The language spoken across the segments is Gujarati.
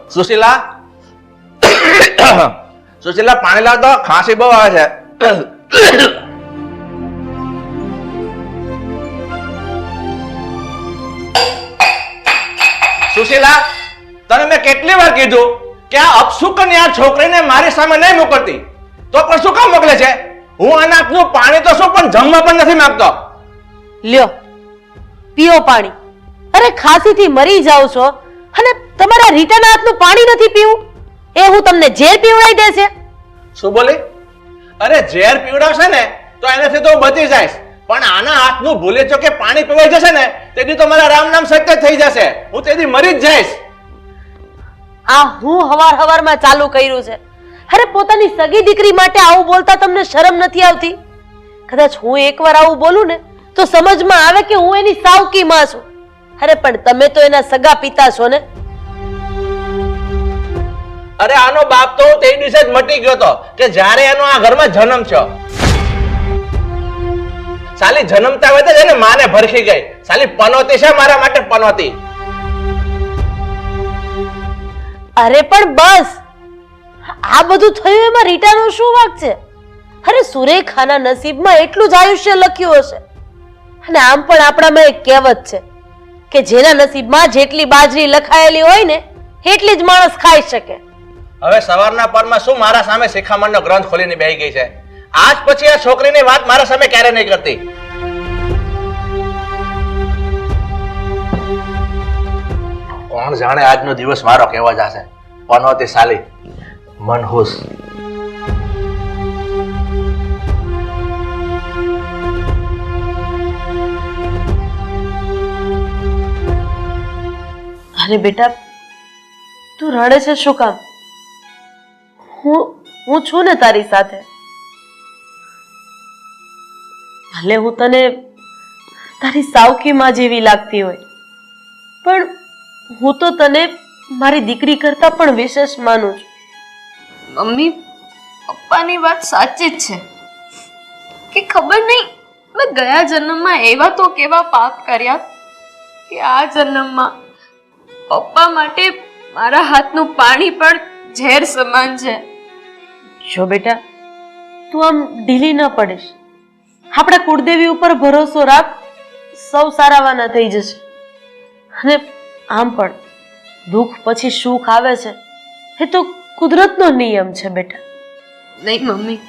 સુશીલા સુશીલા પાણી લાવ તો, ખાંસી બહુ આવે છે. સુશીલા, તને મેં કેટલી વાર કીધું કે આ અપશુકન્યા છોકરીને મારી સામે નહીં મોકલતી, તો પણ શું કામ મોકલે છે? હું અનાજનું પાણી તો શું પણ જમવા પણ નથી માંગતો. લ્યો પીઓ પાણી. અરે ખાંસીથી મરી જાવ છો અને તમારા રીટાના હાથનું પાણી નથી પીવું? એ હું તમને ઝેર પીવડાવી દેશે? શું બોલી? અરે ઝેર પીવડાવશે ને તો એનાથી તો બચી જાય, પણ આના હાથનું ભૂલે છો કે પાણી પીવાઈ જશે ને તેથી તો મારા રામ નામ સત્ય થઈ જશે, હું તેથી મરી જ જઈશ. આ હું હવારમાં ચાલુ કર્યું છે. અરે પોતાની સગી દીકરી માટે આવું બોલતા તમને શરમ નથી આવતી? કદાચ હું એકવાર આવું બોલું ને તો સમજમાં આવે કે હું એની સાવકી માં છું. અરે પણ તમે તો એના સગા પિતા છો ને. અરે આનો બાપ તો તે દિવસે જ મટી ગયો હતો કે જ્યારે એનો આ ઘરમાં જન્મ થયો. સાલી જન્મતા હોય તો એને માને ભરખી ગઈ. સાલી પનોતી છે મારા માટે, પનોતી. અરે પણ બસ, આ બધું થયું એમાં રીટાનો શું વાંક છે? અરે સુરેખાના નસીબમાં એટલું જ આયુષ્ય લખ્યું હશે. અને આમ પણ આપણામાં એક કહેવત છે કે જેના નસીબમાં જેટલી બાજરી લખાયેલી હોય ને એટલી જ માણસ ખાઈ શકે. હવે સવારના પરમાં શું મારા સામે શિખામણનો ગ્રંથ ખોલીને બેહી ગઈ છે? આજ પછી આ છોકરીની વાત મારા સામે ક્યારે નહીં કરતી. કોણ જાણે આજનો દિવસ મારો કેવો જશે. પનોતી સાલી, મનહૂસ. અરે બેટા, તું રડે છે શું કામ? હું છું ને તારી સાથે. ભલે હું તને તારી સાવકી માં જેવી લાગતી હોય, પણ હું તો તને મારી દીકરી કરતા પણ વિશેષ માનું છું. મમ્મી, પપ્પાની વાત સાચી જ છે કે ખબર નહીં મેં ગયા જન્મમાં એવા તો કેવા પાપ કર્યા કે આ જન્મમાં પપ્પા માટે મારા હાથનું પાણી પણ ઝેર સમાન છે. જો બેટા, તું આમ ઢીલી ન પડીશ. આપણા કુળદેવી ઉપર ભરોસો રાખ, સૌ સારાવાના થઈ જશે. અને આમ પણ દુઃખ પછી સુખ આવે છે એ તો કુદરતનો નિયમ છે બેટા. નહીં મમ્મી,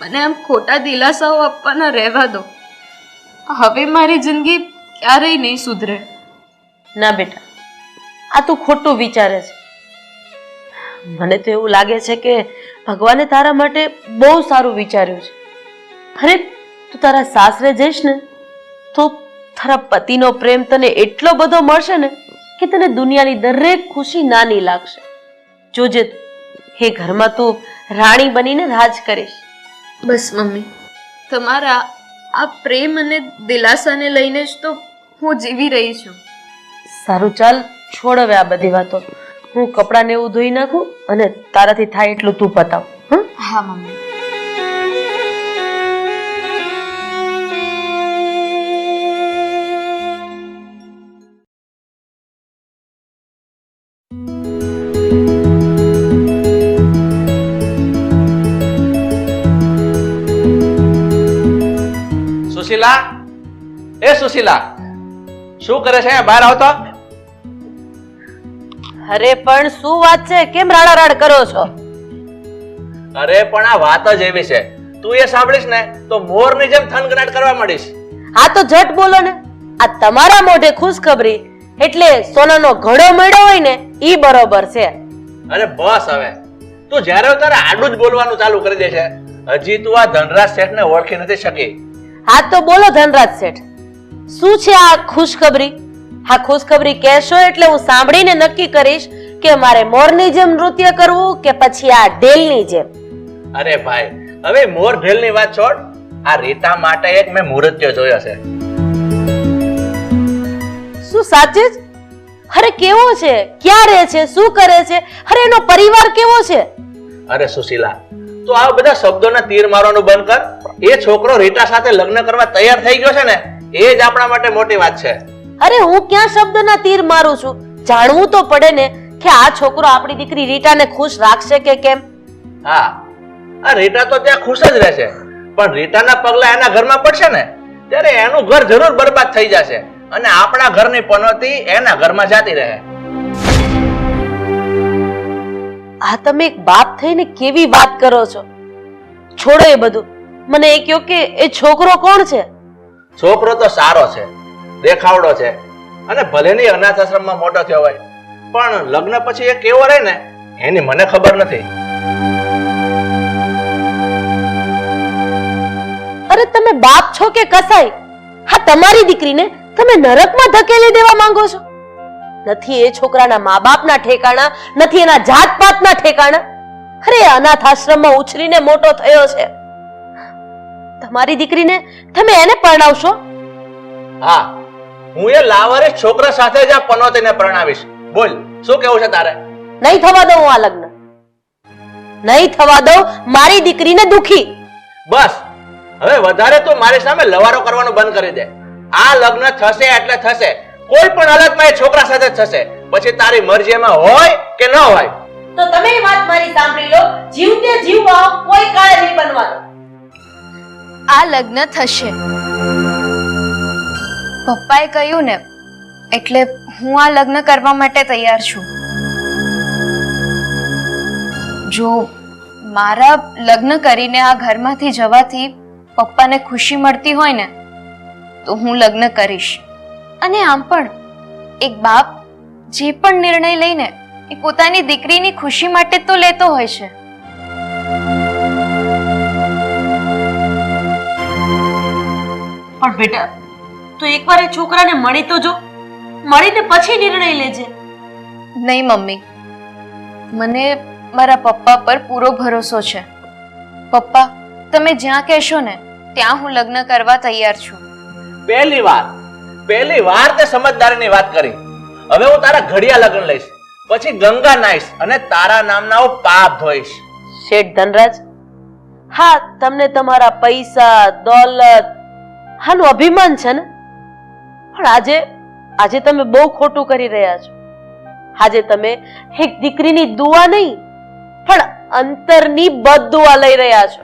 મને આમ ખોટા દિલાસાઓ આપવાના રહેવા દો. હવે મારી જિંદગી ક્યારેય નહીં સુધરે. ના બેટા, આ તું ખોટું વિચારે છે. મને તો એવું લાગે છે કે ભગવાને તારા માટે બહુ સારું વિચાર્યું છે. અરે તું તારા સાસરે જઈશ ને તો તારા પતિનો પ્રેમ તને એટલો બધો મળશે ને કે તને દુનિયાની દરેક ખુશી નાની લાગશે. જોજે એ ઘરમાં તું રાણી બનીને રાજ કરીશ. બસ મમ્મી, તમારા આ પ્રેમ અને દિલાસાને લઈને જ તો હું જીવી રહી છું. સારું, ચાલ છોડ હવે આ બધી વાતો. હું કપડાને એવું ધોઈ નાખું અને તારાથી થાય એટલું તું પતાવ. હા મમ્મી. સુશીલા, એ સુશીલા, શું કરે છે? બહાર આવતો. અરે પણ શું વાત છે? કેમ રાડારાડ કરો છો? અરે પણ આ વાત જ એવી છે, તું એ સાંભળીશ ને તો મોરની જેમ થનગનાટ કરવા માંડીશ. હા તો ઝટ બોલો ને. આ તમારા મોઢે ખુશખબરી એટલે સોનાનો ઘડો મળ્યો હોય ને ઈ બરોબર છે. અરે બસ હવે, તું જ્યારે તારે આડું જ બોલવાનું ચાલુ કરી દે છે. હજી તું આ ધનરાજ શેઠને ઓળખી નથી શકી. હા તો બોલો ધનરાજ શેઠ, શું છે આ ખુશખબરી? આ ખુશખબરી કહેશો એટલે હું સાંભળીને નક્કી કરીશ કે મારે મોરની જેમ નૃત્ય કરવું કે પછી આ ઢેલની જેમ. અરે ભાઈ, હવે મોર ઢેલની વાત છોડ. આ રીટા માટે એક મેં મૂર્ત્ય જોયો છે. શું સાચે જ? અરે કેવો છે? ક્યાં રહે છે? શું કરે છે? અરે એનો પરિવાર કેવો છે? અરે સુશીલા, તું આ બધા શબ્દોના તીર મારવાનું બંધ કર. એ છોકરો રીટા સાથે લગ્ન કરવા તૈયાર થઈ ગયો છે ને એ જ આપણા માટે મોટી વાત છે. અરે હું ક્યાં શબ્દના તીર મારું છું? જાણવું તો પડે ને કે આ છોકરો આપણી દીકરી રીટાને ખુશ રાખશે કે કેમ. હા, આ રીટા તો ત્યાં ખુશ જ રહેશે, પણ રીટાના પગલા એના ઘરમાં પડશે ને ત્યારે એનું ઘર જરૂર બરબાદ થઈ જશે અને આપણા ઘરની પનોતી એના ઘરમાં જાતી રહે. આ તમે એક બાપ થઈને કેવી વાત કરો છો? છોડો એ બધું, મને એ કહો કે એ છોકરો કોણ છે? છોકરો તો સારો છે, દેખાવડો છે અને ભલે નહીં અનાથ આશ્રમમાં મોટો થયો હોય, પણ લગ્ન પછી એ કેવો રહે ને એની મને ખબર નથી. અરે તમે બાપ છો કે કસાઈ? હા, તમારી દીકરીને તમે નરકમાં ધકેલી દેવા માંગો છો? નથી એ છોકરાના મા બાપના ઠેકાણા, નથી એના જાત પાતના ઠેકાણા. અરે અનાથ આશ્રમમાં ઉછરીને મોટો થયો છે. તમારી દીકરીને તમે એને પરણાવશો? હા, હું એ લાવારીસ છોકરા સાથે જ આ પનોતીને પરણાવીશ. બોલ, શું કેવું છે તારે? નહીં થવા દઉં આ લગ્ન, નહીં થવા દઉં મારી દીકરીને દુખી. બસ હવે વધારે તું મારી સામે લવારો કરવાનું બંધ કરી દે. આ લગ્ન થશે એટલે થશે, કોઈ પણ હાલતમાં એ છોકરા સાથે થશે, પછી તારી મરજી એમાં હોય કે ન હોય. તો તમે એ વાત મારી સાંભળી લો, જીવતે જીવવા કોઈ કાળે નહીં બનવાનો. આ લગ્ન થશે. પપ્પાએ કહ્યું ને એટલે હું આ લગ્ન કરવા માટે તૈયાર છું. જો મારા લગ્ન કરીને આ ઘરમાંથી જવાથી પપ્પાને ખુશી મળતી હોય ને તો હું લગ્ન કરીશ. અને આમ પણ એક બાપ જે પણ નિર્ણય લઈને એ પોતાની દીકરીની ખુશી માટે તો લેતો હોય છે. પણ બેટા, તો એકવાર એ છોકરાને મળી તો જો, મળીને પછી નિર્ણય લેજે. નહીં મમ્મી, મને મારા પપ્પા પર પૂરો ભરોસો છે. પપ્પા, તમે જ્યાં કહેશો ને ત્યાં હું લગ્ન કરવા તૈયાર છું. પહેલી વાર તે સમજદારીની વાત કરી. હવે હું તારા ઘડિયા લગ્ન લઈશ, પછી ગંગા નાઈશ અને તારા નામના પાપ ધોઈશ. શેઠ ધનરાજ, હા તમને તમારા પૈસા દોલત હાનું અભિમાન છે ને, પણ આજે તમે બહુ ખોટું કરી રહ્યા છો. આજે તમે એક દીકરીની દુઆ નહીં પણ અંતરની બદદુઆ લઈ રહ્યા છો.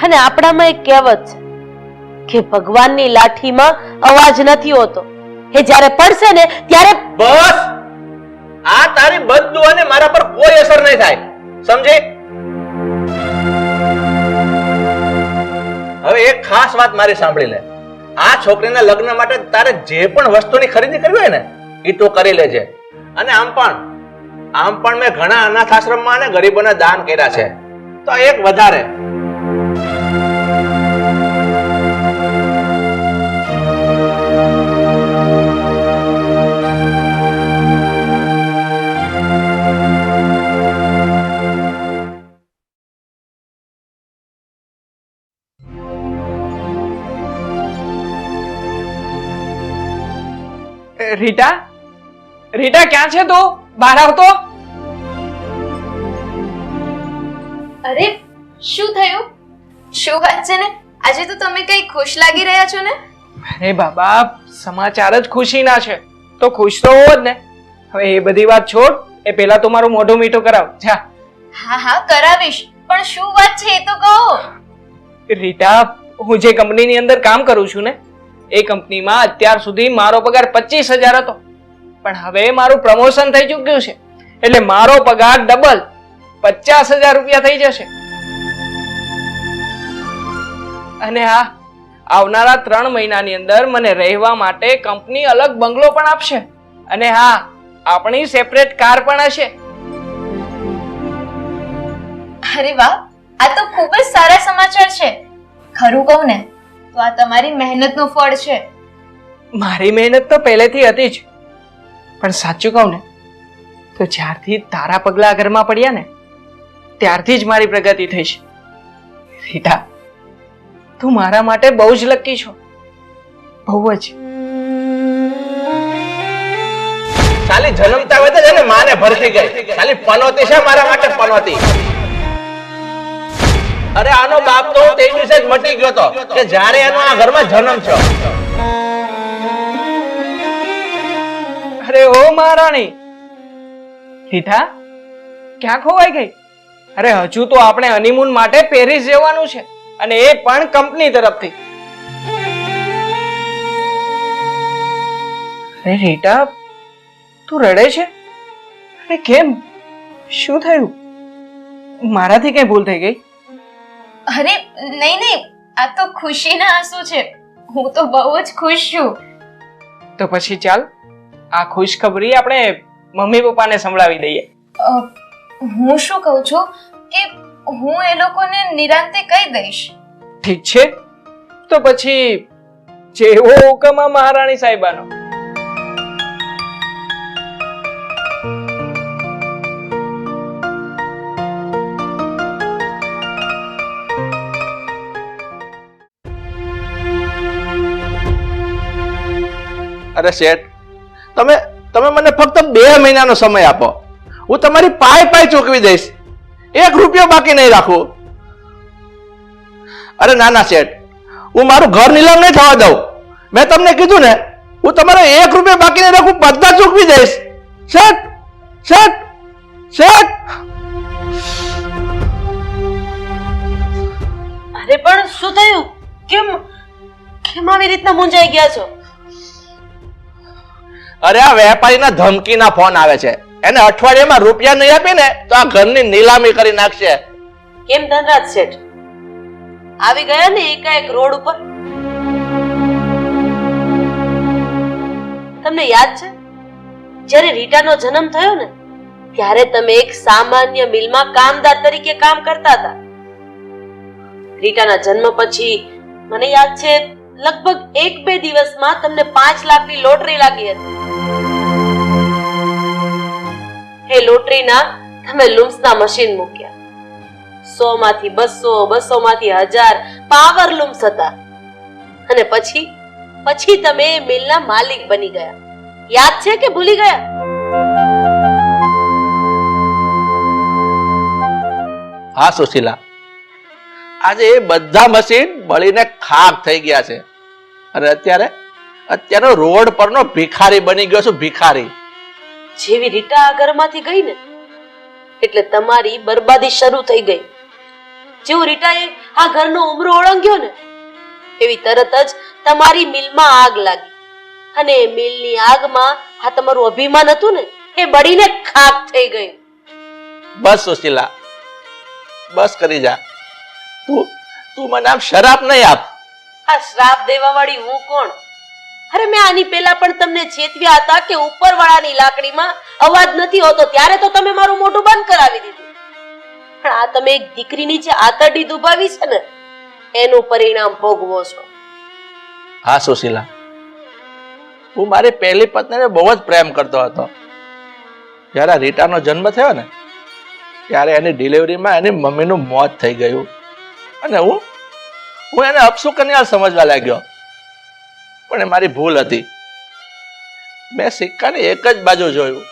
અને આપણામાં એક કહેવત છે કે ભગવાનની લાઠીમાં અવાજ નથી હોતો, એ જ્યારે પડશે ને ત્યારે. બસ, આ તારી બદદુઆને મારા પર કોઈ અસર નહીં થાય, સમજી? હવે એક ખાસ વાત મારી સાંભળી લે. આ છોકરીના લગ્ન માટે તારે જે પણ વસ્તુની ખરીદી કરવી હોય ને એ તો કરી લેજે. અને આમ પણ મેં ઘણા અનાથ આશ્રમમાં અને ગરીબોને દાન કર્યા છે, તો એક વધારે. રીટા, રીટા ક્યાં છે તું? બહાર આવતો. અરે શું થયું? શું વાત છે ને? આજે તો તમે કઈ ખુશ લાગી રહ્યા છો ને? અરે બાબા, સમાચાર જ ખુશીના છે તો ખુશ તો હોવ જ ને. હવે એ બધી વાત છોડ, એ પહેલા તો મારું મોઢું મીઠું કરાવ. જા. હા કરાવીશ, પણ શું વાત છે એ તો કહો. રીટા, હું જે કંપનીની અંદર કામ કરું છું ને એ કંપનીમાં અત્યાર સુધી મારો પગાર 25,000 હતો, પણ હવે મારું પ્રમોશન થઈ ચૂક્યું છે એટલે મારો પગાર ડબલ 50,000 રૂપિયા થઈ જશે. અને હા, આવનારા 3 મહિનાની અંદર મને રહેવા માટે કંપની અલગ બંગલો પણ આપશે. અને હા, આપણી સેપરેટ કાર પણ હશે. અરે વાહ, આ તો ખૂબ જ સારા સમાચાર છે. ખરું કહું ને તો આ તમારી મહેનતનું ફળ છે. મારી મહેનત તો પહેલેથી હતી જ, પણ સાચું કહું ને તો જ્યારથી તારા પગલા ઘરમાં પડ્યા ને ત્યારથી જ મારી પ્રગતિ થઈ છે. રીટા, તું મારા માટે બહુ જ લકી છો, બહુ જ. ખાલી જન્મતા હોય તો માને ભરતી ગઈ, ખાલી પનોતી છે મારા માટે પનોતી. અરે આનો બાપ તો તે દિવસે જ મટી ગયો તો કે જ્યારે એનો આ ઘરમાં જન્મ થયો. અરે ઓ મહારાણી, રીટા ક્યાં ખોવાઈ ગઈ? અરે હજુ તો આપણે હનીમૂન માટે પેરિસ જવાનું છે, અને એ પણ કંપની તરફથી. અરે રીટા, તું રડે છે? અરે કેમ? શું થયું? મારાથી કઈ ભૂલ થઈ ગઈ? અરે નહીં નહીં, આ તો ખુશીના આંસુ છે. હું તો બહુ જ ખુશ છું. તો પછી ચાલ આ ખુશખબરી આપણે મમ્મી પપ્પાને સંભળાવી દઈએ. હું શું કહું છું કે હું એ લોકોને નિરાંતે કહી દઈશ. ઠીક છે, તો પછી જેવો હુકમ આ મહારાણી સાહેબાનો. અરે શેઠ, તમે તમે મને ફક્ત 2 મહિનાનો સમય આપો. હું તમારી પાય ચૂકવી દઈશ. 1 રૂપિયો બાકી નહીં રાખું. અરે ના ના શેઠ, હું મારું ઘર નીલામ નહીં થવા દઉં. મેં તમને કીધું ને, હું તમારો 1 રૂપિયો બાકી નહીં રાખું, બધા ચૂકવી દઈશ. શેઠ શેઠ શેઠ. અરે પણ શું થયું? કેમ કેમ આવી રીતના મૂંઝાઈ ગયા છો? અરે આ વેપારીના ધમકીના ફોન આવે છે. એને અઠવાડિયામાં રૂપિયા નહીં આપે ને તો આ ઘરની નીલામી કરી નાખશે. કેમ ધનરાજ શેઠ આવી ગયા ને એકાએક રોડ ઉપર? તમને યાદ છે જ્યારે રીટાનો જન્મ થયો ને ત્યારે તમે એક સામાન્ય મિલમાં કામદાર તરીકે કામ કરતા હતા. રીટાના જન્મ પછી મને યાદ છે લગભગ 1-2 દિવસમાં તમને 5 લાખની લોટરી લાગી હતી. એ લોટરીના તમે લૂમ્સના મશીન મૂક્યા. 100 માંથી 200, 200 માંથી 1000 પાવર લૂમ્સ હતા. અને પછી તમે એ મિલના માલિક બની ગયા. યાદ છે કે ભૂલી ગયા? હા સુશીલા, આજે એ બધા મશીન બળીને ખાક થઈ ગયા છે. અને અત્યારે રોડ પરનો ભિખારી બની ગયો છું. ભિખારી. જેવી રીટા આ ઘરમાંથી ગઈ ને એટલે તમારી બરબાદી શરૂ થઈ ગઈ. જેવું રીટાએ આ ઘરનો ઉમરો ઓળંગ્યો ને એવી તરત જ તમારી મિલમાં આગ લાગી. અને એ મિલની આગમાં આ તમારું અભિમાન હતું ને એ બળીને ખાક થઈ ગયું. બસ સુશીલા, બસ કરી જા. તું મને આમ શરાપ નહીં આપ. આ શ્રાપ દેવા વાળી હું કોણ? અરે મેં આની પહેલા પણ તમને ચેતવ્યા હતા કે ઉપરવાળાની લાકડીમાં અવાજ નથી હોતો. ત્યારે તો તમે મારું મોઢું બંધ કરાવી દીધું. પણ આ તમે એક દીકરીની જે આતરડી દુભાવી છે ને એનું પરિણામ ભોગવો છો. હા સુશીલા, હું મારી પહેલી પત્નીને બહુ જ પ્રેમ કરતો હતો. જ્યારે રીટાનો જન્મ થયો ને ત્યારે એની ડિલિવરીમાં એની મમ્મીનું મોત થઈ ગયું. અને હું એને અપશુકનિયાળ સમજવા લાગ્યો. પણ એ મારી ભૂલ હતી. મેં સિક્કાની એક જ બાજુ જોયું,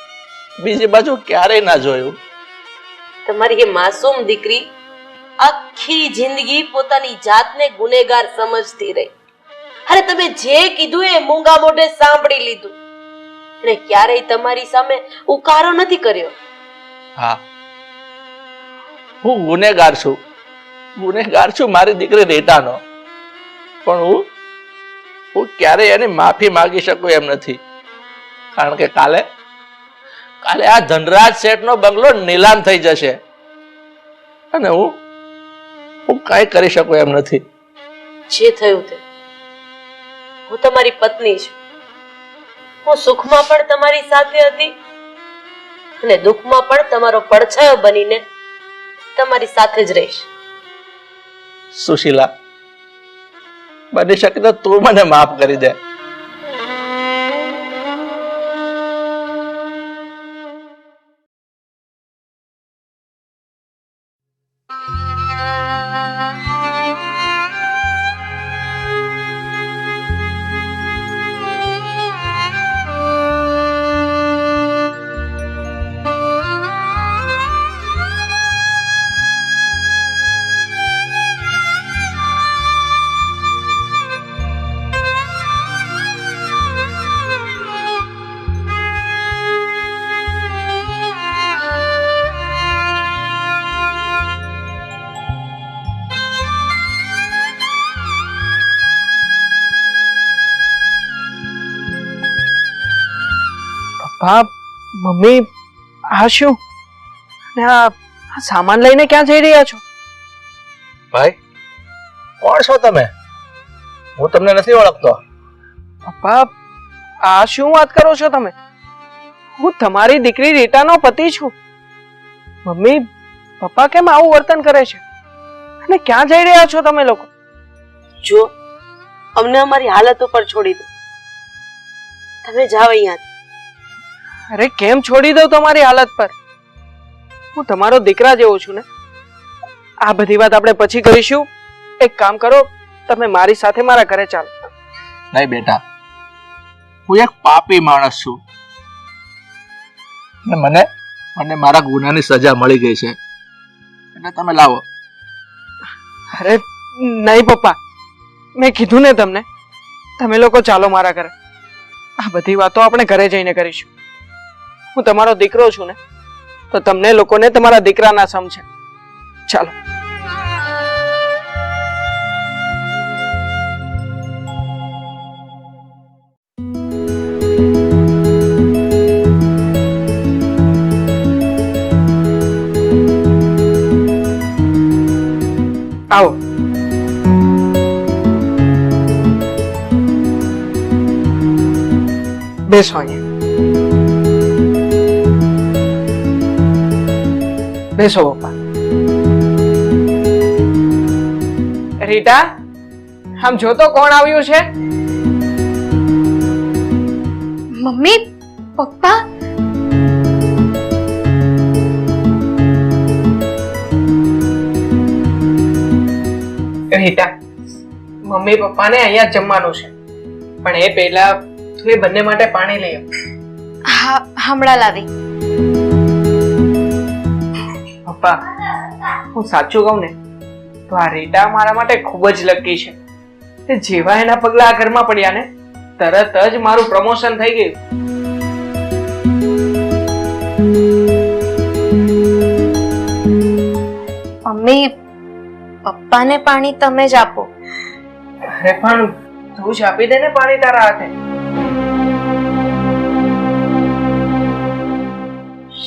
બીજી બાજુ ક્યારેય ના જોયું. તમારી એ માસૂમ દીકરી આખી જિંદગી પોતાની જાતને ગુનેગાર સમજતી રહી. અરે તમે જે કીધું એ મૂંગા મોઢે સાંભળી લીધું. અને ક્યારેય તમારી સામે ઉકારો નથી કર્યો. હા, હું ગુનેગાર છું મારી દીકરી રીટાનો. પણ હું ક્યારેય એની માફી માંગી શકું એમ નથી. કારણ કે કાલે આ ધનરાજ શેઠનો બંગલો નીલામ થઈ જશે અને હું કઈ કરી શકું એમ નથી. જે થયું તે, હું તમારી પત્ની છું. હું સુખમાં પણ તમારી સાથે હતી અને દુઃખમાં પણ તમારો પડછાયો બનીને તમારી સાથે જ રહીશ. સુશીલા, બની શકે તો તું મને માફ કરી દે. પપ્પા મમ્મી આ શું ને આ સામાન લઈને ક્યાં જઈ રહ્યા છો? ભાઈ કોણ છો તમે? હું તમને નથી ઓળખતો. પપ્પા આ શું વાત કરો છો તમે? હું તમારી દીકરી રીટાનો પતિ છું. મમ્મી પપ્પા કેમ આવું વર્તન કરે છે અને ક્યાં જઈ રહ્યા છો તમે લોકો? જો અમને અમારી હાલત ઉપર છોડી દો. તમે જાઓ અહીંયાથી. અરે કેમ છોડી દઉં તમારી હાલત પર? હું તમારો દીકરા જેવો છું ને. આ બધી વાત આપણે પછી કરીશું. એક કામ કરો, તમે મારી સાથે મારા ઘરે ચાલો. નહીં બેટા, હું એક પાપી માણસ છું ને મને મારા ગુનાની સજા મળી ગઈ છે, એટલે તમે લાવો. અરે નહીં પપ્પા, મેં કીધું ને તમને, તમે લોકો ચાલો મારા ઘરે. આ બધી વાતો આપણે ઘરે જઈને કરીશું. હું તમારો દીકરો છું ને, તો તમને લોકોને તમારા દીકરા ના સમજે. ચાલો. આવો. બેસો અહીંયા. બેસો પપ્પા. રીટા, આમ જો તો કોણ આવ્યું છે? મમ્મી, પપ્પા, રીટા, મમ્મી પપ્પાને અહીંયા જમવાનું છે, પણ એ પહેલા તું એ બંને માટે પાણી લઈ આવ. હા હમણાં લાવી. પપ્પા, હું સાચું કહું ને તો આ રીટા મારા માટે ખૂબ જ લકી છે. તે જેવા એના પગલા આ ઘરમાં પડ્યા ને, તરત જ મારું પ્રમોશન થઈ ગયું. મમ્મી, પપ્પાને પાણી તમે જ આપો. અરે પણ તું જ આપી દે ને પાણી તારા હાથે.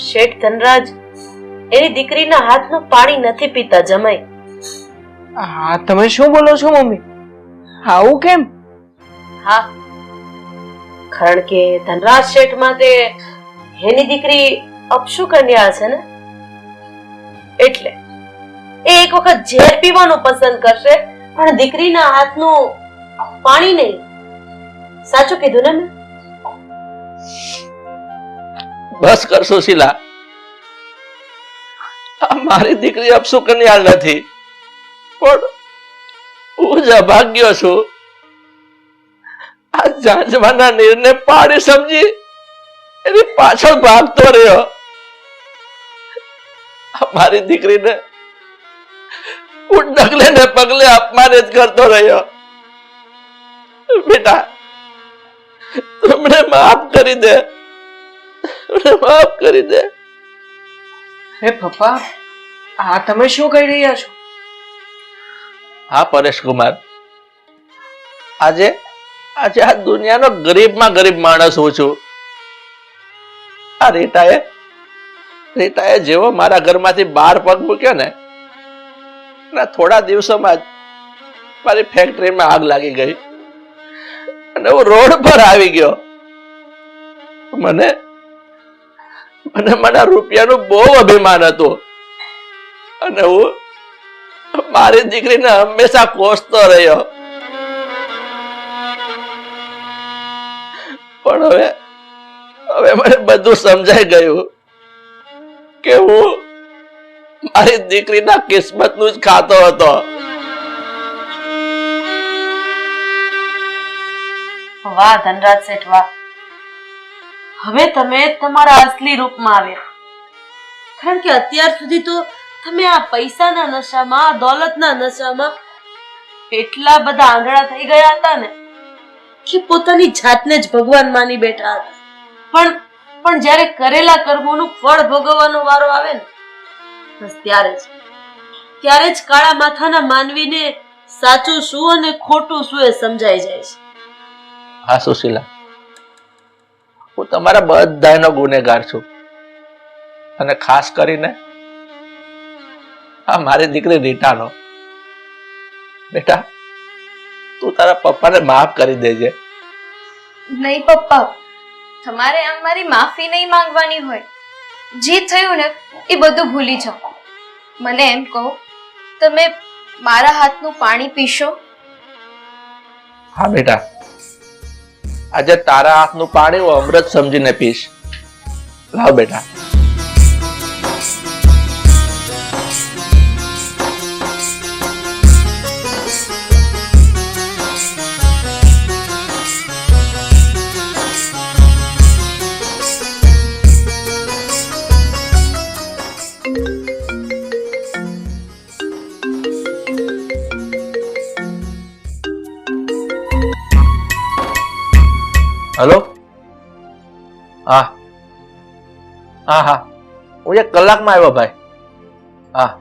શેઠ ધનરાજ એની દીકરીના હાથનું પાણી નથી પીતા જમાઈ. હા, તમે શું બોલો છો મમ્મી? આવું કેમ? હા, કારણ કે ધનરાજ શેઠ માટે એની દીકરી અપશુ કન્યા છે ને, એટલે એ એક વખત ઝેર પીવાનું પસંદ કરશે, પણ દીકરીના હાથનું પાણી નહીં. સાચું કીધું ને મેં? બસ કર સુશીલા, મારી દીકરી અપસુ કન્યાળ નથી, પણ હું જ અભાગ્યો છું. આ ઝાંઝવાના નીરને પાણી સમજી એની પાછળ ભાગતો રહ્યો. મારી દીકરીને હું ડગલે ને પગલે અપમાનિત કરતો રહ્યો. બેટા, તમને માફ કરી દે, માફ કરી દે. હે પપ્પા, આ તમે શું કહી રહ્યા છો? હા પરેશ કુમાર, આજે આ દુનિયાનો ગરીબમાં ગરીબ માણસ હું છું. આ રીટાએ જેવો મારા ઘરમાંથી બહાર પગ મૂક્યો ને, થોડા દિવસોમાં જ મારી ફેક્ટરીમાં આગ લાગી ગઈ અને હું રોડ પર આવી ગયો. મને મારા રૂપિયાનું બહુ અભિમાન હતું અને હું મારી દીકરીને હંમેશા કોસતો રહ્યો. પણ હવે મને બધું સમજાઈ ગયું કે હું મારી દીકરીના કિસ્મતનું જ ખાતો હતો. વાહ ધનરાજ શેઠ વાહ, હવે તમે તમારા અસલી રૂપમાં આવ્યા. કારણ કે અત્યાર સુધી તો તમે આ પૈસાના નશામાં, દોલતના નશામાં એટલા બધા આંધળા થઈ ગયા હતા ને કે પોતાની જાતને જ ભગવાન માની બેઠા હતા. પણ જ્યારે કરેલા કર્મોનું ફળ ભોગવવાનો વારો આવે ને, બસ ત્યારે જ કાળા માથાના માનવીને સાચું શું અને ખોટું શું એ સમજાઈ જાય છે. હા સુશીલા, હું તમારા બધાનો ગુનેગાર છું. અને ખાસ કરીને આ મારી દીકરી રીટાનો. બેટા, તું તારા પપ્પાને માફ કરી દેજે. નહીં પપ્પા, તમારે આમ મારી માફી નહીં માંગવાની હોય. જે થયું ને એ બધું ભૂલી જાઓ. મને એમ કહો, તમે મારા હાથનું પાણી પીશો? હા બેટા, આજે તારા હાથનું પાણી હું અમૃત સમજીને પીશ. લાવ બેટા. હલો, હા હા હા, હું એક કલાકમાં આવ્યો ભાઈ. હા,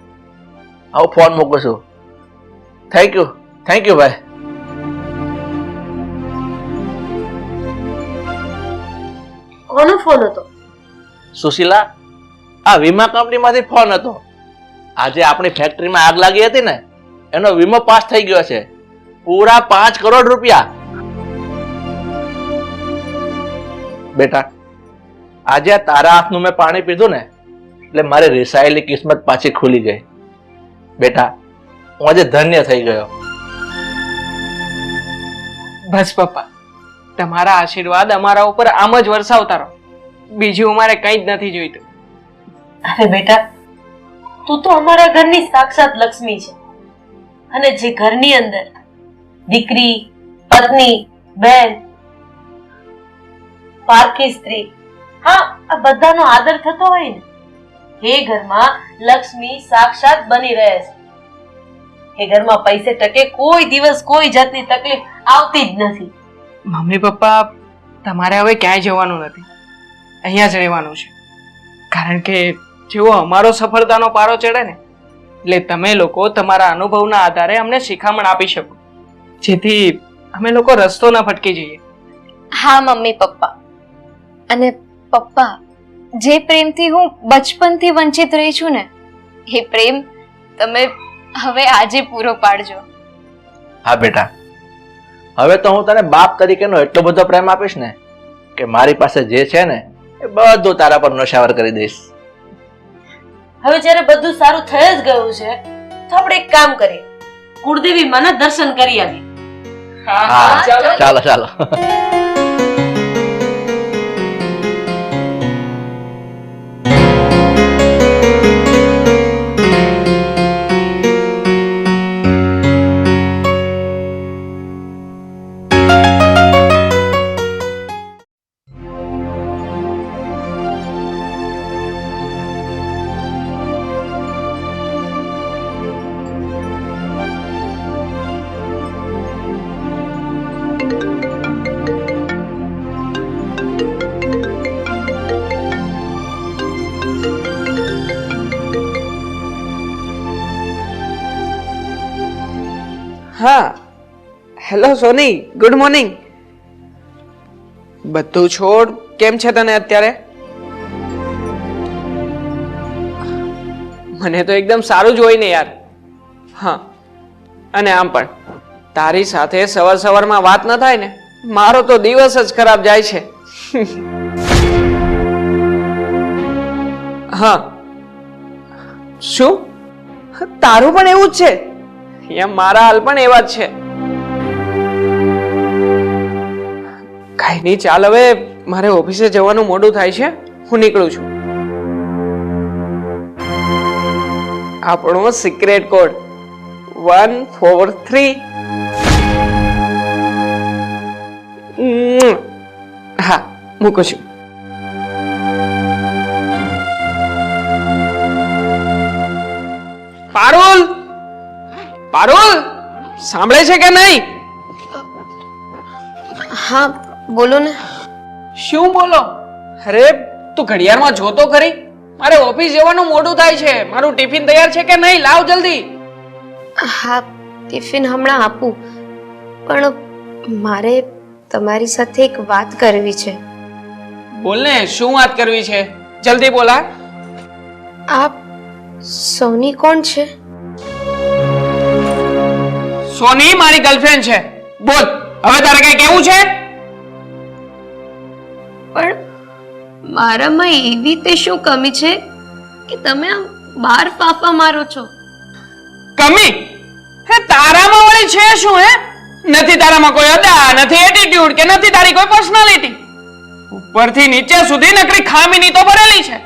હું ફોન મૂકું છું. થેન્ક યુ ભાઈ. કોનો ફોન હતો? સુશીલા, આ વીમા કંપનીમાંથી ફોન હતો. આજે આપણી ફેક્ટરીમાં આગ લાગી હતી ને, એનો વીમો પાસ થઈ ગયો છે. પૂરા 5 કરોડ રૂપિયા. બેટા, આજે તારા હાથનું મેં પાણી પીધું ને, એટલે મારી રિસાયેલી કિસ્મત પાછી ખુલી ગઈ. બેટા, હું આજે ધન્ય થઈ ગયો. બસ પપ્પા, તમારા આશીર્વાદ અમારા ઉપર આમ જ વરસાવતા રહો. બીજું અમારે કંઈ જ નથી જોઈતું. અરે બેટા, તું તો અમારા ઘરની સાક્ષાત લક્ષ્મી છે. અને જે ઘરની અંદર દીકરી, પત્ની, બહેન, પારકી સ્ત્રી, હા, આ બધાનો આદર થતો હોય ને, એ ઘરમાં લક્ષ્મી સાક્ષાત બની રહે છે. એ ઘરમાં પૈસે ટકે કોઈ દિવસ કોઈ જાતની તકલીફ આવતી જ નથી. મમ્મી પપ્પા, તમારે હવે ક્યાંય જવાનું નથી, અહીંયા જ રહેવાનું છે. કારણ કે જેવો અમારો સફળતાનો પારો ચડે ને, એટલે તમે લોકો તમારા અનુભવના આધારે અમને શિખામણ આપી શકો, જેથી અમે લોકો રસ્તો ન ભટકી જઈએ. હા મમ્મી પપ્પા. અને પપ્પા, જે પ્રેમથી હું બચપનથી વંચિત રહી છું ને, એ પ્રેમ તમે હવે આજે પૂરો પાડજો. હા બેટા, હવે તો હું તને બાપ તરીકેનો એટલો બધો પ્રેમ આપીશ ને કે મારી પાસે જે છે ને એ બધું તારા પર નોશાવર કરી દઈશ. હવે જ્યારે બધું સારું થઈ જ ગયું છે, તો આપણે એક કામ કરીએ, કુળદેવી માના દર્શન કરી આવીએ. હા, ચાલો ચાલો. હા, હેલો સોની, ગુડ મોર્નિંગ. બધું છોડ, કેમ છે તને અત્યારે? મને તો એકદમ સારું જ હોય ને યાર. હા, અને આમ પણ તારી સાથે સવાર સવારમાં વાત ન થાય ને, મારો તો દિવસ જ ખરાબ જાય છે. હા, શું તારું પણ એવું જ છે? એમ મારા હાલ પણ એવા જ છે. કઈ નહીં, ચાલ હવે મારે ઓફિસે જવાનું મોડું થાય છે, હું નીકળું છું. આપણો સિક્રેટ કોડ 143. હા, મૂકું છું. પારુલ, પારુલ, સાંભળે છે કે નહીં? હા બોલો ને. શું બોલો? અરે તું ઘડિયાળમાં જોતો ખરી? મારે ઓફિસ જવાનું મોડું થાય છે. મારું ટિફિન તૈયાર છે કે નહીં? લાવ જલ્દી. હા, ટિફિન હમણાં આપું, પણ મારે તમારી સાથે એક વાત કરવી છે. બોલ ને, શું વાત કરવી છે? જલ્દી બોલ. આપ સોની કોણ છે? સોની મારી ગર્લફ્રેન્ડ છે. બોલ, હવે તારે કઈ કેવું છે? પણ મારામાં એવી તે શું કમી છે કે તમે આમ બાર ફાફા મારો છો? કમી? હે, તારામાં વળી છે શું? હે, નથી તારામાં કોઈ અદા, નથી એટીટ્યુડ કે નથી તારી કોઈ પર્સનાલિટી. ઉપરથી નીચે સુધી નકરી ખામીની તો ભરેલી છે.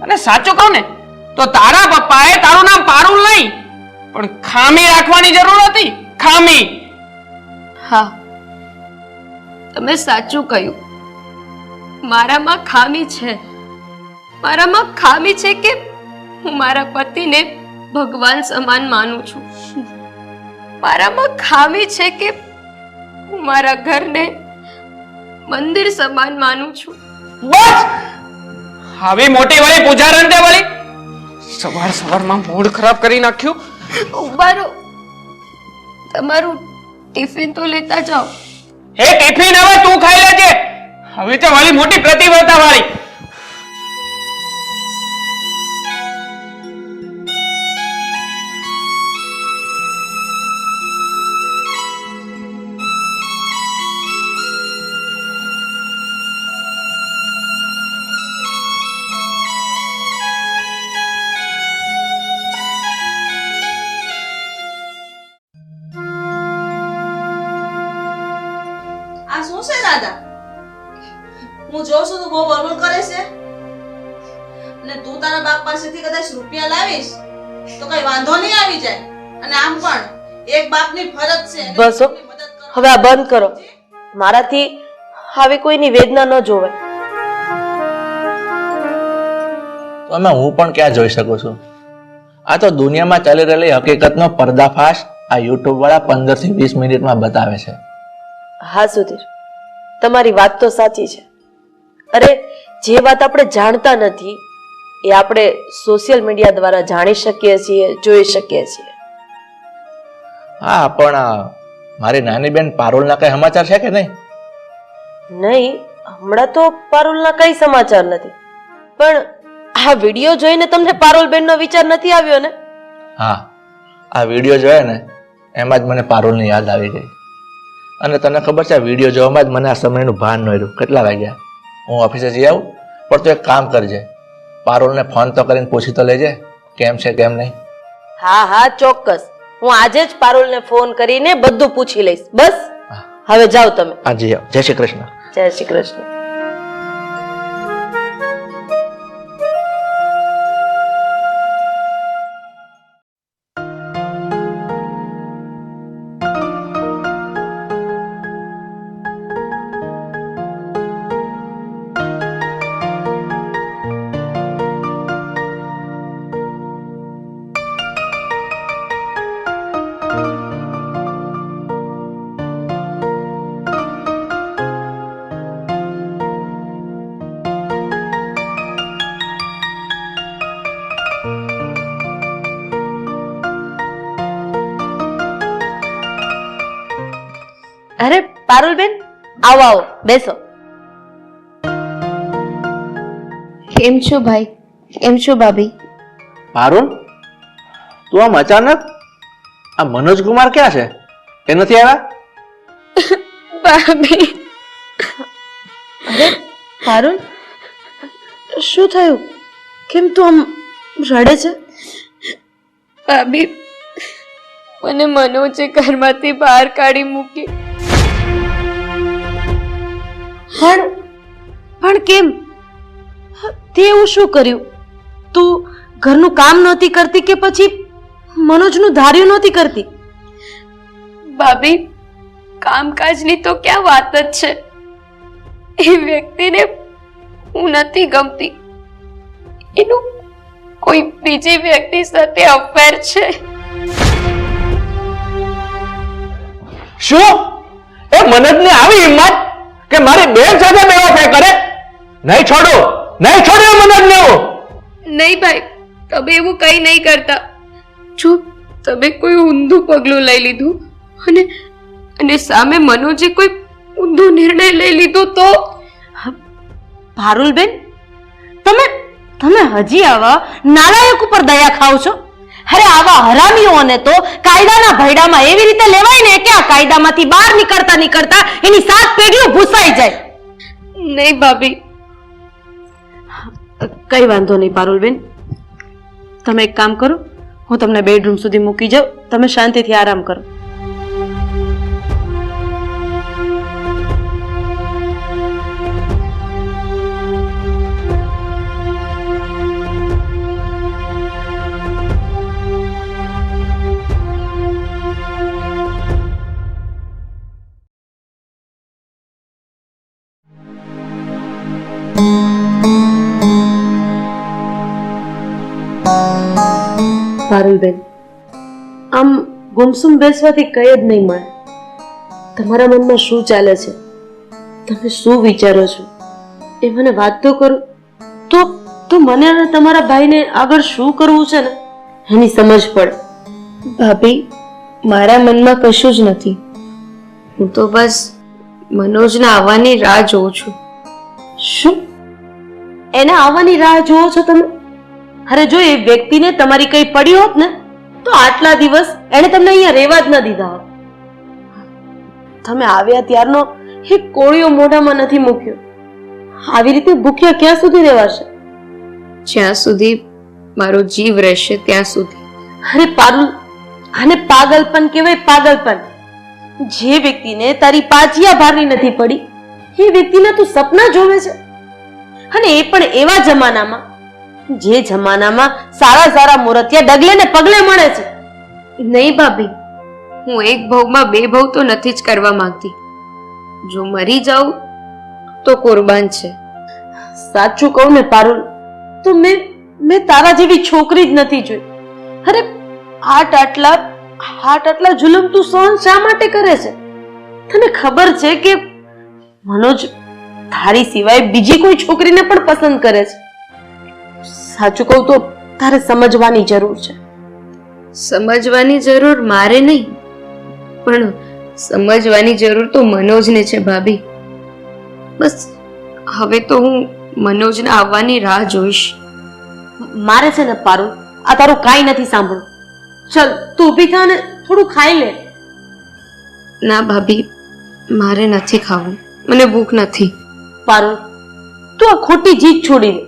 અને સાચું કહું ને તો તારા પપ્પાએ તારું નામ પારુલ નહીં પણ ખામી રાખવાની જરૂર હતી. ખામી. હા, તમે સાચું કહ્યું. મારામાં ખામી છે. મારામાં ખામી છે કે હું મારા પતિને ભગવાન સમાન માનું છું. મારામાં ખામી છે કે હું મારા ઘરને મંદિર સમાન માનું છું. બસ, આવી મોટી વળી પૂજારણ તે વળી સવારમાં મૂડ ખરાબ કરી નાખ્યું. ઉભા રહો, તમારું ટિફિન તો લેતા જાઓ. હે, ટિફિન હવે તું ખાઈ લેજે. હવે તો વાલી મોટી પ્રતિવર્તા વાળી. આ શું છે દાદા? હું જોઉં છું તું બહુ બળબડ કરે છે અને તું તારા બાપ પાસેથી કદાચ રૂપિયા લાવીશ તો કઈ વાંધો નહીં આવી જાય. અને આમ પણ એક બાપની ફરજ છે એને બસ હો, કોઈની મદદ કરવાની. હવે આ બંધ કરો. મારાથી આવી કોઈની વેદના ન જોવાય. તો એમાં હું પણ ક્યાં જોઈ શકું છું? આ તો દુનિયામાં ચાલી રહેલી હકીકતનો પર્દાફાશ આ યુટ્યુબ વાળા 15 થી 20 મિનિટમાં બતાવે છે. હા સુધીર, તમારી વાત તો સાચી છે. અરે, જે વાત આપણે જાણતા નથી એ આપણે સોશિયલ મીડિયા દ્વારા જાણી શકીએ છીએ, જોઈ શકીએ છીએ. હા, પણ મારી નાની બેન પારુલના કઈ સમાચાર છે કે નહીં? નહીં, હમણાં તો પારુલના કઈ સમાચાર નથી. પણ આ વિડીયો જોઈને તમને પારુલબેનનો વિચાર નથી આવ્યો ને? હા, આ વિડીયો જોયો ને એમાં જ મને પારુલની યાદ આવી ગઈ. અને તને ખબર છે, આ વિડીયો જોવામાં જ મને આ સમયનું ભાન ન રહ્યું. કેટલા વાગ્યા? હું ઓફિસે જઈ આવું. પણ તું એક કામ કરજે, પારુલને ફોન તો કરીને પૂછી તો લેજે કેમ છે કેમ નહીં. હા હા, ચોક્કસ. હું આજે જ પારુલને ફોન કરીને બધું પૂછી લઈશ. બસ હવે જાઓ તમે. હા, જી આવો. જય શ્રી કૃષ્ણ. જય શ્રી કૃષ્ણ. અરે પારુલબેન, આવો આવો, બેસો. કેમ છો ભાઈ? કેમ છો ભાભી? પારુલ, તું આમ અચાનક? આ મનોજ કુમાર ક્યાં છે? એ નથી આવ્યા? ભાભી, અરે પારુલ, શું થયું? કેમ તું આમ રડે છે? ભાભી, મને મનોજે ઘરમાંથી બહાર કાઢી મૂકી. પણ કેમ? તે એવું શું કર્યું? તું ઘરનું કામ નહોતી કરતી કે પછી મનોજનું ધાર્યું નહોતી કરતી? ભાભી, કામકાજની તો ક્યાં વાત જ છે. એ વ્યક્તિને હું નથી ગમતી. એનું કોઈ બીજી વ્યક્તિ સાથે અફેર છે. શું? એ મનોજને આવી હિંમત કે મારી બેન સાથે મેળો ફે કરે? નહીં છોડો, નહીં છોડો મનોજને. નહીં ભાઈ, તમે એવું કઈ નહીં કરતા. જો તમે કોઈ ઊંધું પગલું લઈ લીધું અને અને સામે મનોજે કોઈ ઊંધો નિર્ણય લઈ લીધો તો? પારુલબેન, તમે તમે હજી આવા નાલાયક ઉપર દયા ખાવ છો? અરે આવા હરામીઓને તો કાયદાના ભયડામાં એવી રીતે લેવાય ને કે આ કાયદામાંથી બહાર નીકળતા નીકળતા એની 7 પેઢીઓ ભૂસાઈ જાય. નહીં ભાભી. કઈ વાંધો નહીં પારુલબેન, તમે એક કામ કરો, હું તમને બેડરૂમ સુધી મૂકી જાઉં, તમે શાંતિથી આરામ કરો. પારુલબેન, આમ ગુમસુમ બેસવાથી કઈ જ નહીં મળે. તમારા મનમાં શું ચાલે છે, તમે શું વિચારો છો એ મને વાત તો કરો. તો મને અને તમારા ભાઈને આગળ શું કરવું છે ને એની સમજ પડે. ભાભી, મારા મનમાં કશું જ નથી. હું તો બસ મનોજના આવવાની રાહ જોઉં છું. શું એના આવવાની રાહ જોવો છો તમે? અરે જો એ વ્યક્તિને તમારી કઈ પડી હોત ને તો આટલા દિવસ એને તમને અહીંયા રહેવા જ ન દીધા હોત. તમે આવ્યા ત્યારનો એક કોળિયો મોઢામાં નથી મૂક્યો. આવી રીતે ભૂખ્યા ક્યાં સુધી રહેવાશે? જ્યાં સુધી મારો જીવ રહેશે ત્યાં સુધી. અરે પારુલ, આને પાગલપન કહેવાય, પાગલપન. જે વ્યક્તિને તારી પાચિયા ભારની નથી પડી એ વ્યક્તિના તું સપના જોવે છે, અને એ પણ એવા જમાનામાં જે જમાનામાં સારા સારા મૂર્તિયા ડગલે ને પગલે મળે છે. નહીં ભાભી, હું એક ભવમાં 2 ભવ તો નથી જ કરવા માંગતી. જો મરી જાઉં તો કુરબાન છે. સાચું કહું ને પારુલ, તો મેં તારા જેવી છોકરી જ નથી જોઈ. અરે આટલા જુલમ તું સહન શા માટે કરે છે? તને ખબર છે કે મનોજ તારી સિવાય બીજી કોઈ છોકરીને પણ પસંદ કરે છે. સાચું કહું તો તારે સમજવાની જરૂર છે. સમજવાની જરૂર મારે નહીં, પણ સમજવાની જરૂર તો મનોજને છે ભાભી. બસ હવે તો હું મનોજના આવવાની રાહ જોઈશ. મારે છે ને પારુલ, આ તારું કાંઈ નથી સાંભળવું. ચલ તું ઊભી થા ને થોડું ખાઈ લે. ના ભાભી, મારે નથી ખાવું, મને ભૂખ નથી. પારુલ, તું આ ખોટી જીદ છોડી દે.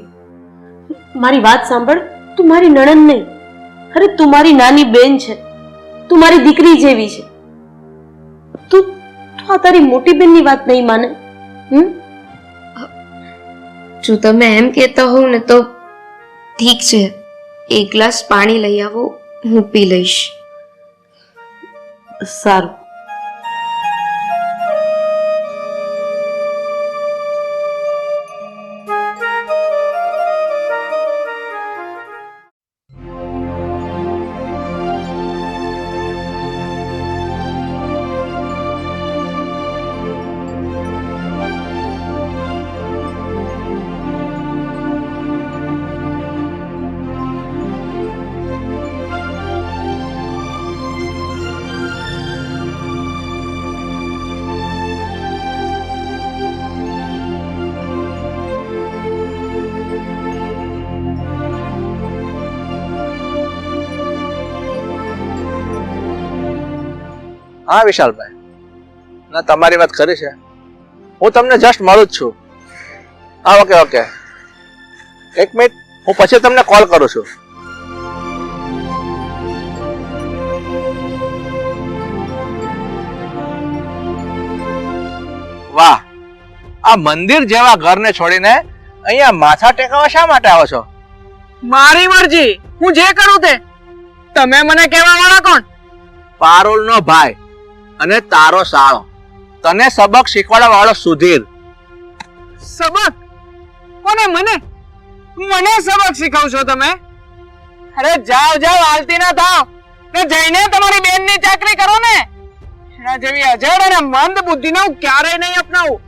મારી વાત સાંભળ, તું મારી નણંદ નહીં, અરે તું મારી નાની બેન છે, તું મારી દીકરી જેવી છે. તું આ તારી મોટી બેનની વાત નહીં માને? જો તમે એમ કહેતા હોવ ને તો ઠીક છે, 1 ગ્લાસ પાણી લઈ આવો, હું પી લઈશ. સારું. હા વિશાલભાઈ, ના તમારી વાત ખરી છે. હું તમને જસ્ટ મળું જ છું. હા ઓકે, 1 મિનિટ, હું પછી તમને કોલ કરું છું. વાહ, આ મંદિર જેવા ઘરને છોડીને અહીંયા માથા ટેકવા શા માટે આવો છો? મારી મરજી, હું જે કરું તે. તમે મને કહેવા વાળા કોણ? પારુલનો ભાઈ અને તારો સાળો, તને સબક શીખવાડવા વાળો સુધીર. સબક? કોને? મને સબક શીખવશો તમે? અરે જાઓ હાલતી ના થાવ ને જઈને તમારી બેનની ચાકરી કરો ને. એના જેવી અજડ અને મંદ બુદ્ધિને હું ક્યારેય નહીં અપનાવું.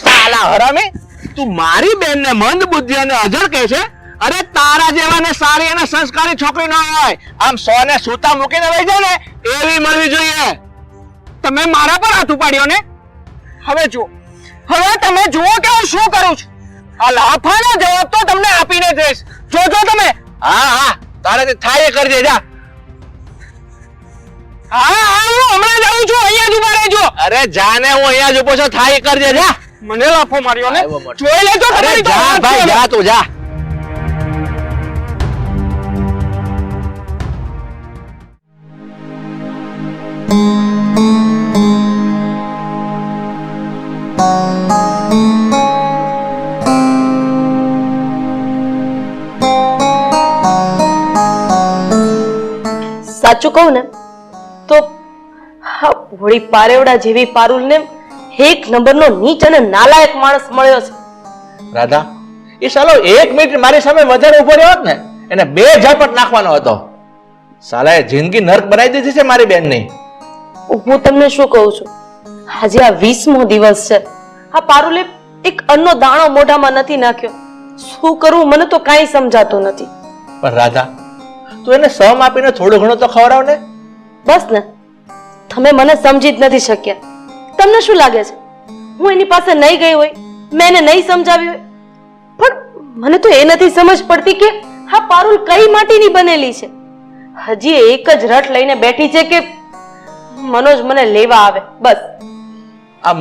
સાલા હરામી, તું મારી બેનને મંદ બુદ્ધિ અને અજડ કહે છે? અરે તારા જેવાને સારી અને સંસ્કારી છોકરી ન હોય, આમ 100 ને સૂતા મૂકીને વહી જાય ને એવી મળવી જોઈએ. તમે મારા પર હાથ ઉપાડ્યો ને? હવે તમે જુઓ કે હું શું કરું છું. આ લાફાનો જવાબ તો તમને આપીને દઈશ. જોજો તમે. હા તારે થાય એ કરજે જા. હા હું હમણાં જાઉં છું. અહીંયા જ ઉભા રહેજો. અરે જાને હું અહીંયા જ ઉભો છું, થાય એ કરજે જા. મને લાફો માર્યો ને. આવ્યો મોટો. જોઈ લેજો અરે તમારી તો જા વાત ભાઈ છે. જા તું જા. સાચું કહું ને તો હા ભોળી પારેવડા જેવી પારુલને એક નંબરનો નીચ અને નાલાયક માણસ મળ્યો છે. રાધા એ સાલો 1 મિનિટ મારી સામે વધારે ઉભો રહ્યો હોત ને એને 2 ઝાપટ નાખવાનો હતો. સાલાએ જિંદગી નર્ક બનાવી દીધી છે મારી બેનની. હું તમને શું કહું છું, આજે આ 20મો દિવસ છે. આ પારુલે એક અન્નનો દાણો મોઢામાં નથી નાખ્યો. શું કરવું મને તો કાંઈ સમજાતું નથી. પણ રાધા તું એને સમ આપીને થોડું ઘણું તો ખવડાવ ને. બસ ને, તમે મને સમજી જ નથી શક્યા. તમને શું લાગે છે હું એની પાસે નહીં ગઈ હોય, મેં એને નહીં સમજાવી હોય? પણ મને તો એ નથી સમજ પડતી કે આ પારુલ કઈ માટીની બનેલી છે. હજી એક જ રટ લઈને બેઠી છે કે મનોજ મને લેવા આવે. બસ આ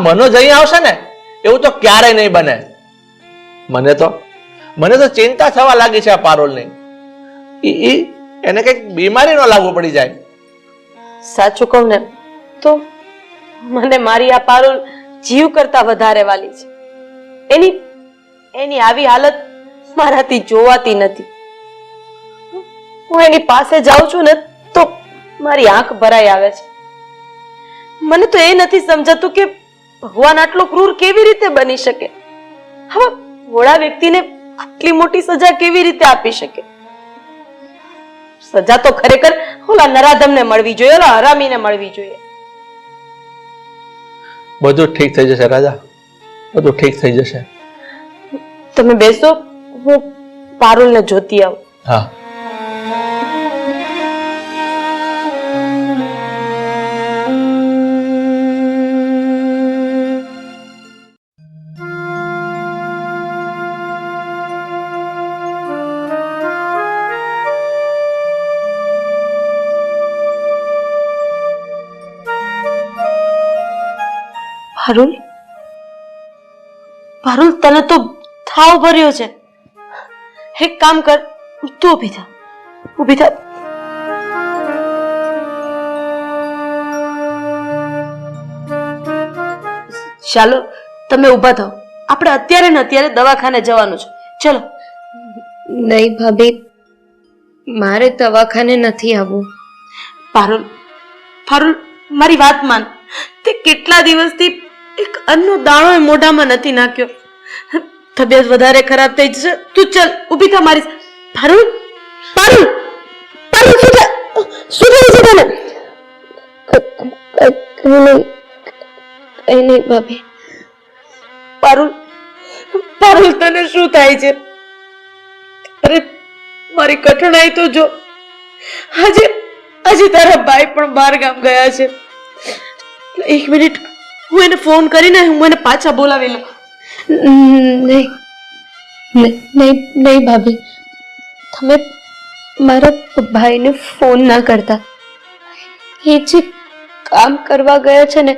મનોજ અહીં આવશે ને એવું તો ક્યારેય નહીં બને. મને તો ચિંતા થવા લાગી છે આ પારુલની. એને કઈક બીમારી ન લાગુ પડી જાય. સાચું કહું ને તો મને મારી આ પારુલ જીવ કરતા વધારે વાલી છે. એની આવી હાલત મારાથી જોવાતી નથી. હું એની પાસે જાઉં છું ને તો મારી આંખ ભરાઈ આવે છે. મને તો એ નથી સમજાતું કે ભગવાન આટલો ક્રૂર કેવી રીતે બની શકે. હવે ભોળા વ્યક્તિને આટલી મોટી સજા કેવી રીતે આપી શકે? સજા તો ખરેખર ઓલા નરાધમને મળવી જોઈએ, ઓલા હરામીને મળવી જોઈએ. બધું ઠીક થઈ જશે રાજા, બધું ઠીક થઈ જશે. તમે બેસો, હું પારુલને જોતી આવું. હા પારુલ, તને તો થાવ ભર્યો છે. એક કામ કર, તું ઊભી થા. ચાલો તમે ઊભા થાઓ. આપણે અત્યારે ને અત્યારે દવાખાને જવાનું છે. ચલો. નહીં ભાભી, મારે દવાખાને નથી આવવું. પારુલ મારી વાત માન. તે કેટલા દિવસથી એક અન્નનો દાણો એ મોઢામાં નથી નાખ્યો. તબિયત વધારે ખરાબ થઈ જશે. તું ચલ, ઊભી થા મારી. પારુલ શું થયું છે તને? કઈ નહીં ભાભી. પારુલ તને શું થાય છે? અરે મારી કઠણાઈ તો જો. આજે તારા ભાઈ પણ બહાર ગામ ગયા છે. 1 મિનિટ, હું એને ફોન કરીને હું એને પાછા બોલાવી લઉં. નહીં ભાભી, તમે મારા ભાઈને ફોન ના કરતા. એ જે કામ કરવા ગયા છે ને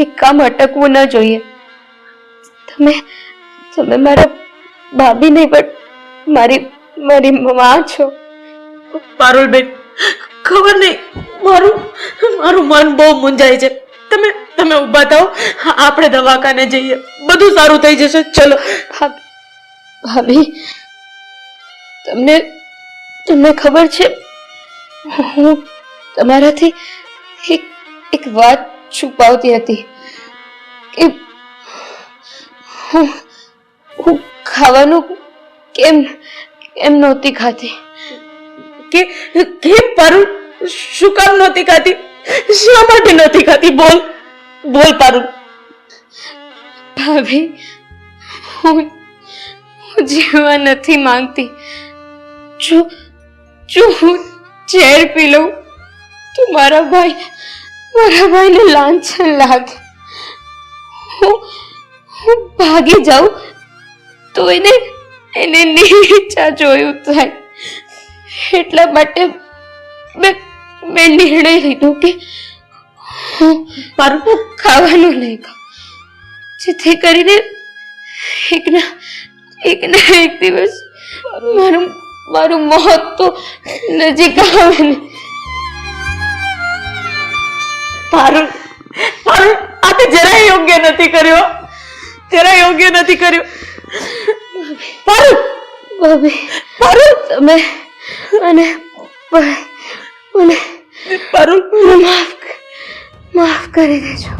એ કામ અટકવું ન જોઈએ. તમે મારા ભાભી નહીં પણ મારી માં છો. પારુલ બેન, ખબર નહીં, મારું મન બહુ મૂંઝાય છે. તમે ઊભા થાઓ, આપણે દવાખાને જઈએ, બધું સારું થઈ જશે. ચલો. ભાભી, તમને ખબર છે હું તમારાથી એક વાત છુપાવતી હતી કે હું ખાવાનું કેમ નહોતી ખાતી. કેમ પારુલ? શું કામ નહોતી ખાતી? શા માટે નહોતી ખાતી? બોલ પારુલ. ભાભી, હું જીવવા નથી માંગતી. જો હું ઝેર પી લઉં તો મારા ભાઈ મારા ભાઈને લાંછન લાગે, હું ભાગી જાઉં તો એને નીચા જોયું થાય. એટલા માટે મેં નિર્ણય લીધો કે હું મારું ખાવાનું નહીં ખાઉં, જેથી કરીને એક દિવસ મારું મોત તો નજીક આવે ને. પારુલ, પારુલ, આ તે જરાય યોગ્ય નથી કર્યો, જરાય યોગ્ય નથી કર્યો. પારુલ, ભાભી, પારુલ, તમે મને પારુલ, માફ કરી દેજો.